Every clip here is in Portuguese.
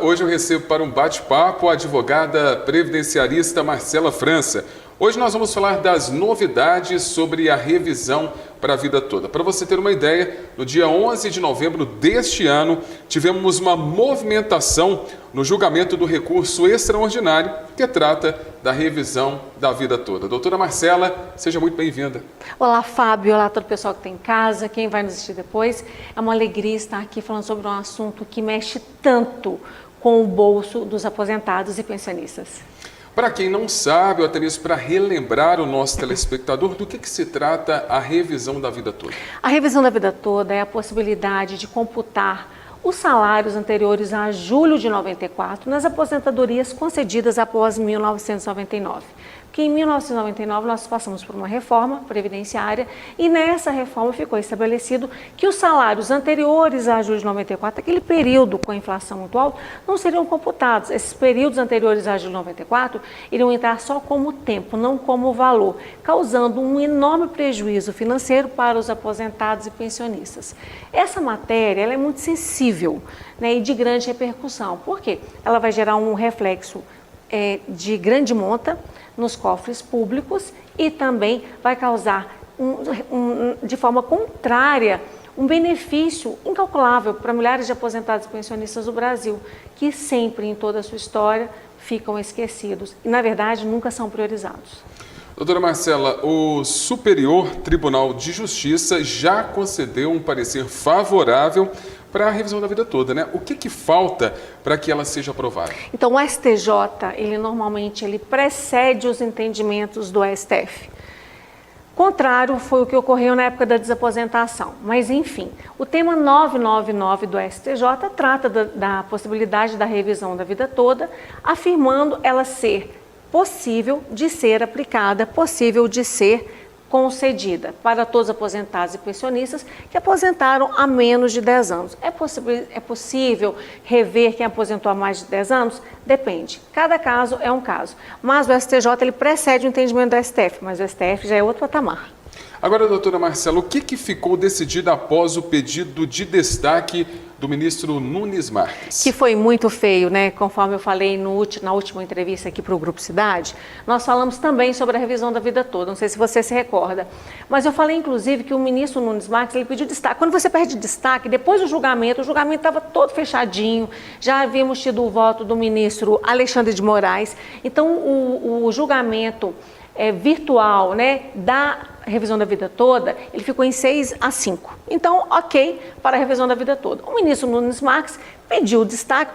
Hoje eu recebo para um bate-papo a advogada previdenciarista Marcela França. Hoje nós vamos falar das novidades sobre a revisão para a vida toda. Para você ter uma ideia, no dia 11 de novembro deste ano, tivemos uma movimentação no julgamento do recurso extraordinário que trata da revisão da vida toda. Doutora Marcela, seja muito bem-vinda. Olá, Fábio. Olá, todo o pessoal que está em casa, quem vai nos assistir depois. É uma alegria estar aqui falando sobre um assunto que mexe tanto com o bolso dos aposentados e pensionistas. Para quem não sabe, ou até mesmo para relembrar o nosso telespectador, do que se trata a revisão da vida toda? A revisão da vida toda é a possibilidade de computar os salários anteriores a julho de 94 nas aposentadorias concedidas após 1999. Porque em 1999 nós passamos por uma reforma previdenciária e nessa reforma ficou estabelecido que os salários anteriores a julho de 94, aquele período com a inflação muito alta, não seriam computados. Esses períodos anteriores a julho de 94 iriam entrar só como tempo, não como valor, causando um enorme prejuízo financeiro para os aposentados e pensionistas. Essa matéria ela é muito sensível, né, e de grande repercussão. Por quê? Ela vai gerar um reflexo de grande monta nos cofres públicos e também vai causar, de forma contrária, um benefício incalculável para milhares de aposentados e pensionistas do Brasil, que sempre, em toda a sua história, ficam esquecidos e, na verdade, nunca são priorizados. Doutora Marcela, o Superior Tribunal de Justiça já concedeu um parecer favorável para a revisão da vida toda, né? O que falta para que ela seja aprovada? Então, o STJ, ele precede os entendimentos do STF. Contrário foi o que ocorreu na época da desaposentação. Mas, enfim, o tema 999 do STJ trata da possibilidade da revisão da vida toda, afirmando ela ser possível de ser aplicada, possível de ser concedida para todos os aposentados e pensionistas que aposentaram há menos de 10 anos. É possível rever quem aposentou há mais de 10 anos? Depende. Cada caso é um caso. Mas o STJ ele precede o entendimento do STF, mas o STF já é outro patamar. Agora, doutora Marcela, o que ficou decidido após o pedido de destaque do ministro Nunes Marques? Que foi muito feio, né? Conforme eu falei na última entrevista aqui para o Grupo Cidade, nós falamos também sobre a revisão da vida toda, não sei se você se recorda, mas eu falei inclusive que o ministro Nunes Marques ele pediu destaque. Quando você pede destaque, depois do julgamento, o julgamento estava todo fechadinho, já havíamos tido o voto do ministro Alexandre de Moraes, então o julgamento virtual, né, da revisão da vida toda, ele ficou em 6-5. Então, ok para a revisão da vida toda. O ministro Nunes Marques pediu destaque,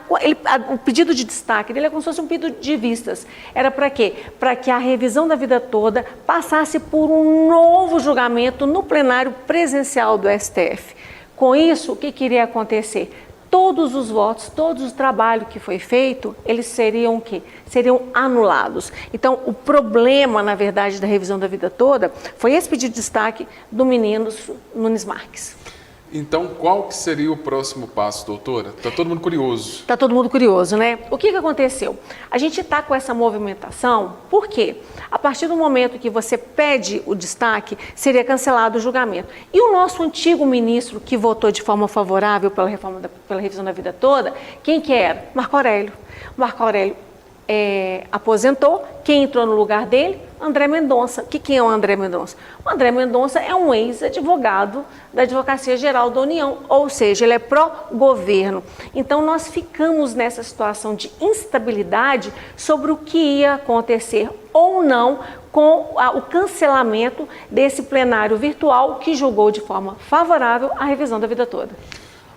o pedido de destaque dele é como se fosse um pedido de vistas. Era para quê? Para que a revisão da vida toda passasse por um novo julgamento no plenário presencial do STF. Com isso, o que iria acontecer? Todos os votos, todo o trabalho que foi feito, eles seriam o quê? Seriam anulados. Então, o problema, na verdade, da revisão da vida toda foi esse pedido de destaque do ministro Nunes Marques. Então, qual que seria o próximo passo, doutora? Está todo mundo curioso. Está todo mundo curioso, né? O que aconteceu? A gente está com essa movimentação, por quê? A partir do momento que você pede o destaque, seria cancelado o julgamento. E o nosso antigo ministro, que votou de forma favorável pela revisão da vida toda, quem que era? Marco Aurélio. Marco Aurélio aposentou, quem entrou no lugar dele? André Mendonça. Quem é o André Mendonça? O André Mendonça é um ex-advogado da Advocacia Geral da União, ou seja, ele é pró-governo. Então, nós ficamos nessa situação de instabilidade sobre o que ia acontecer ou não com o cancelamento desse plenário virtual que julgou de forma favorável a revisão da vida toda.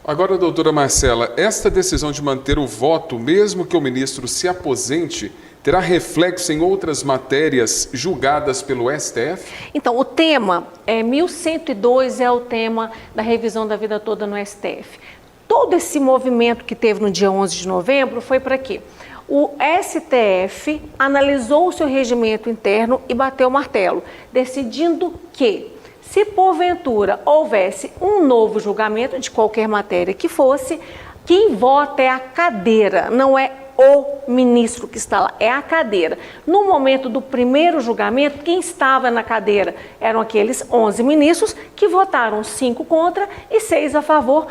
Agora, doutora Marcela, esta decisão de manter o voto, mesmo que o ministro se aposente, terá reflexo em outras matérias julgadas pelo STF? Então, o tema 1102 é o tema da revisão da vida toda no STF. Todo esse movimento que teve no dia 11 de novembro foi para quê? O STF analisou o seu regimento interno e bateu o martelo, decidindo que, se porventura houvesse um novo julgamento de qualquer matéria que fosse, quem vota é a cadeira, não é o ministro que está lá, é a cadeira. No momento do primeiro julgamento, quem estava na cadeira eram aqueles 11 ministros que votaram 5 contra e 6 a favor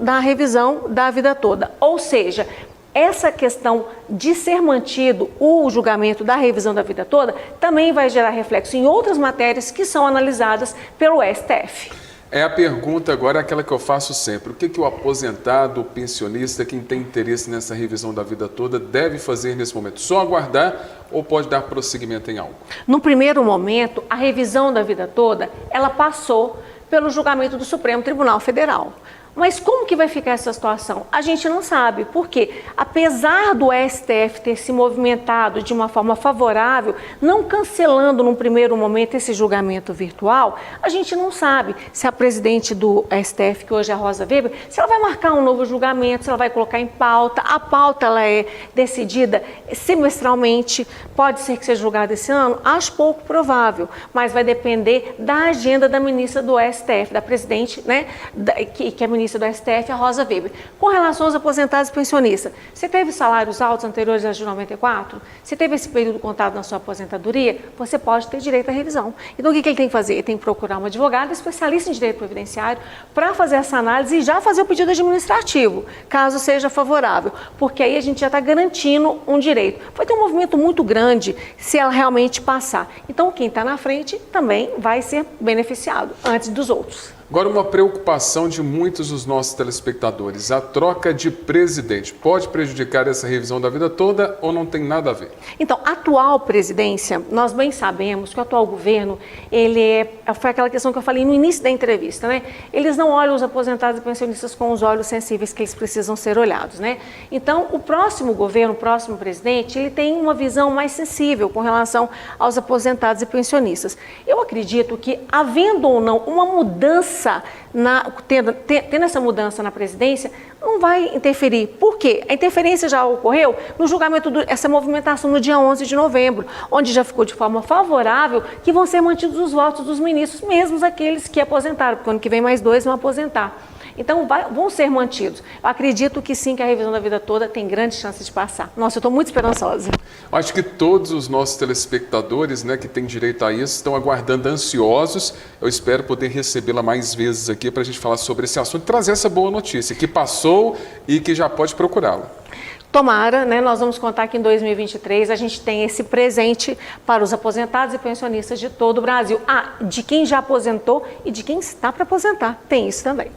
da revisão da vida toda. Ou seja, essa questão de ser mantido o julgamento da revisão da vida toda também vai gerar reflexo em outras matérias que são analisadas pelo STF. A pergunta agora é aquela que eu faço sempre. O que o aposentado, o pensionista, quem tem interesse nessa revisão da vida toda, deve fazer nesse momento? Só aguardar ou pode dar prosseguimento em algo? No primeiro momento, a revisão da vida toda, ela passou pelo julgamento do Supremo Tribunal Federal. Mas como que vai ficar essa situação? A gente não sabe, porque apesar do STF ter se movimentado de uma forma favorável, não cancelando num primeiro momento esse julgamento virtual, a gente não sabe se a presidente do STF, que hoje é a Rosa Weber, se ela vai marcar um novo julgamento, se ela vai colocar em pauta. A pauta ela é decidida semestralmente, pode ser que seja julgada esse ano, acho pouco provável, mas vai depender da agenda da ministra do STF, da presidente, né, que é ministra do STF, a Rosa Weber. Com relação aos aposentados e pensionistas, você teve salários altos anteriores a 94? Você teve esse período contado na sua aposentadoria? Você pode ter direito à revisão. Então, o que ele tem que fazer? Ele tem que procurar um advogado especialista em direito previdenciário para fazer essa análise e já fazer o pedido administrativo, caso seja favorável, porque aí a gente já está garantindo um direito. Vai ter um movimento muito grande se ela realmente passar. Então, quem está na frente também vai ser beneficiado antes dos outros. Agora, uma preocupação de muitos dos nossos telespectadores. A troca de presidente pode prejudicar essa revisão da vida toda ou não tem nada a ver? Então, a atual presidência, nós bem sabemos que o atual governo, foi aquela questão que eu falei no início da entrevista, né? Eles não olham os aposentados e pensionistas com os olhos sensíveis que eles precisam ser olhados, né? Então, o próximo governo, o próximo presidente, ele tem uma visão mais sensível com relação aos aposentados e pensionistas. Eu acredito que, havendo ou não uma mudança, tendo essa mudança na presidência, não vai interferir. Por quê? A interferência já ocorreu no julgamento essa movimentação no dia 11 de novembro, onde já ficou de forma favorável que vão ser mantidos os votos dos ministros, mesmo aqueles que aposentaram, porque ano que vem mais 2 vão aposentar. Então, vão ser mantidos. Eu acredito que sim, que a revisão da vida toda tem grandes chances de passar. Nossa, eu estou muito esperançosa. Acho que todos os nossos telespectadores, né, que têm direito a isso, estão aguardando ansiosos. Eu espero poder recebê-la mais vezes aqui para a gente falar sobre esse assunto e trazer essa boa notícia, que passou e que já pode procurá-la. Tomara, né? Nós vamos contar que em 2023 a gente tem esse presente para os aposentados e pensionistas de todo o Brasil. De quem já aposentou e de quem está para aposentar. Tem isso também.